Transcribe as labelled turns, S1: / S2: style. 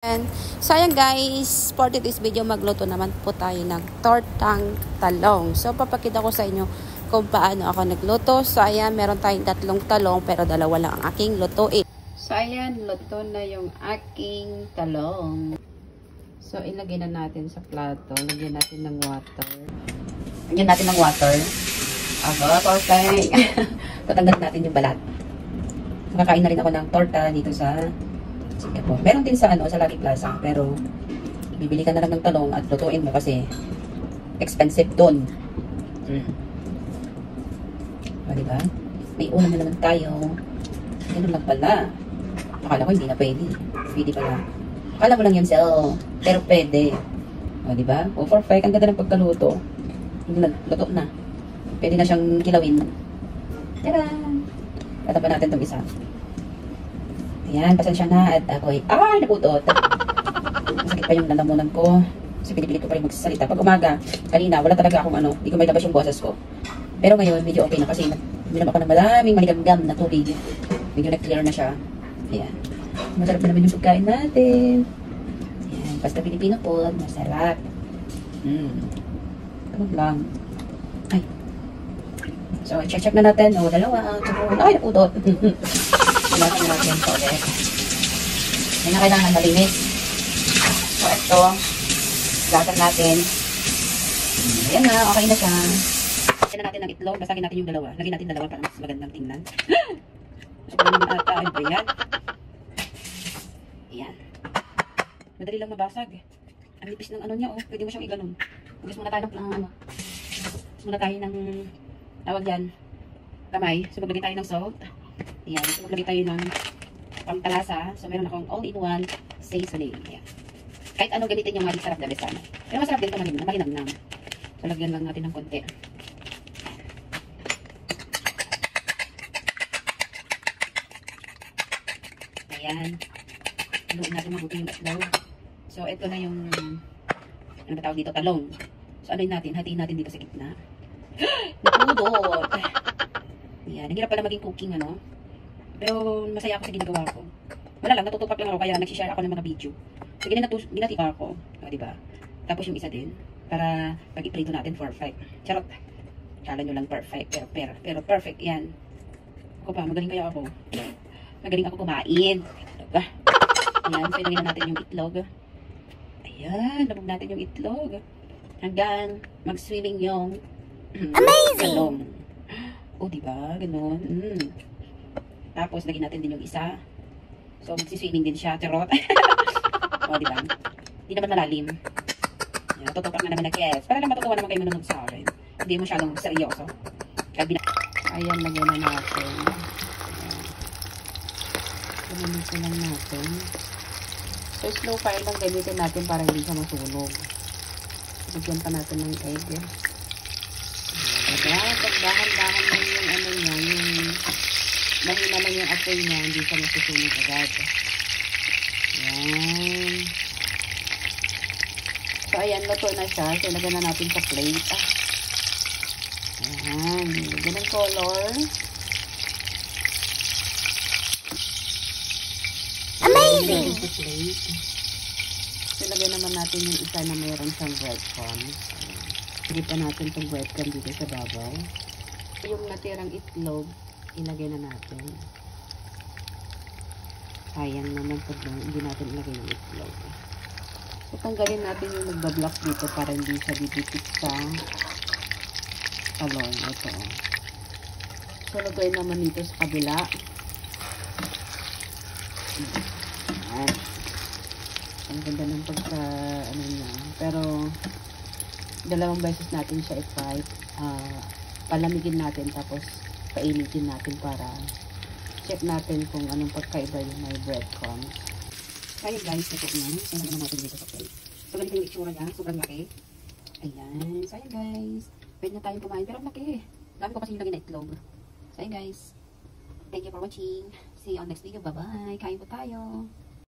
S1: So ayan guys, for today's video magluto naman po tayo ng tortang talong. So papakita ko sa inyo kung paano ako nagluto. So ayan, meron tayong tatlong talong pero dalawa lang ang aking lutuin. So ayan, luto na yung aking talong. So ilagay na natin sa plato. Lagyan natin ng water. Lagyan natin ng water. Aba, perfect. Patanggalin natin yung balat. Makakain na rin ako ng torta dito sa Singapore. Meron din sa sa Lucky Plaza, pero bibili ka na lang ng talong at lutuin mo kasi expensive doon. O, diba? May ulam na naman tayo. Ganun lang pala. Akala ko hindi na pwede. Pwede pala. Akala mo lang yun, Sel. Pero pwede. O, diba? O, perfect. Ang ganda ng pagkaluto. Luto na. Pwede na siyang kilawin. Tara! Tatapan natin itong isa. Ayan, pasensya na at ako'y naputot. Masakit pa yung lalamunan ko. Kasi pinipilit ko pa rin magsasalita. Pag umaga, kanina, wala talaga akong hindi ko may labas yung boses ko. Pero ngayon, medyo okay na kasi uminom ako ng maraming maligamgam na tubig. Medyo nag-clear na siya. Ayan. Masarap na naman yung pagkain natin. Ayan, basta Pilipino po, masarap. Ganun lang. Ay. So, check na natin. O, dalawa. Ay, naputot. Natin natin ito ulit. Yan na kailangan malinis. So, ito. Gasan natin. Ayan na, okay na siya. Lagyan na natin ng itlog. Basagin natin yung dalawa. Lagyan natin dalawa para mas magandang tingnan. Kasi pa naman ata. Ano ba yan? Ayan. Madali lang mabasag. Ang lipis ng niya, oh. Pwede mo siyang iganon. Gusto muna tayo ng Gusto muna tayo ng tawag yan. Kamay. So, maglagay tayo ng salt. Ayan, so maglagay tayo ng pampalasa. So, meron akong all-in-one seasoning. Ayan. Kahit ano gamitin yung sarap na besan. Pero masarap din ito malinam-nam. So, lagyan lang natin ng konti. Ayan. Haluin natin mabuti yung itlog. So, ito na yung ano ba tawag dito? Talong. So, ano natin? Hatiin natin dito sa gitna. Napudot! Ayan. Ang hirap pala maging cooking, Pero masaya ako sa ginagawa ko. Wala lang, natutupak lang ako kaya nagsishare ako ng mga video. So, ginatipa ako. O, diba? Tapos yung isa din, para pag i-prito natin perfect. Charot. Kala nyo lang perfect. Pero perfect yan. Ako pa, magaling kaya ako. Magaling ako kumain. Diba? Ayan, so ilagay na natin yung itlog. Ayan, labog natin yung itlog. Hanggang mag-swimming yung talong. O, diba? Ganon. Tapos, lagyan natin din yung isa. So, magsiswimming din siya. Charot. O, diba? Hindi naman malalim. Yan, tutupak na naman na guess. Para lang matutuwa naman kayo manunod sa akin. Hindi masyadong seryoso. Ayan, lagyan na natin. Lagyan lang natin. So, slow fire lang gamitin natin para hindi siya masunog. Lagyan pa natin ng egg. Diba? Dahan-dahan lang yung niya, yung mahina lang yung apoy niya, hindi siya masusunog agad. Ayan. So, ayan, luto na siya. So, lagyan na natin sa plate. Ayan. Lagyan ng color. Amazing! Sa plate. So, lagyan naman natin yung isa na mayroon siyang breadcrumbs. Sige pa natin itong breadcrumb dito sa babaw. Yung natirang itlog, ilagay na natin. Sayang naman pag hindi natin ilagay yung itlog. So, tanggalin natin yung nagbablock dito para hindi siya didikit sa talong. Ito. So, lagay naman dito sa kabila. Ayan. Ang ganda ng pagka, niya. Pero, dalawang beses natin siya i-fry. Palamigin natin tapos painitin natin para check natin kung anong pagkaiba yung may breadcrumbs. Kaya guys, ito na. So, naman natin dito sa plate. So, ganito yung itsura niya. Sobrang laki. Ayan. So, ayan guys. Pwede na tayong kumain. Pero ang laki. Dami ko kasi yung lagay na itlog. So, ayan guys. Thank you for watching. See you on next video. Bye-bye. Kain po tayo.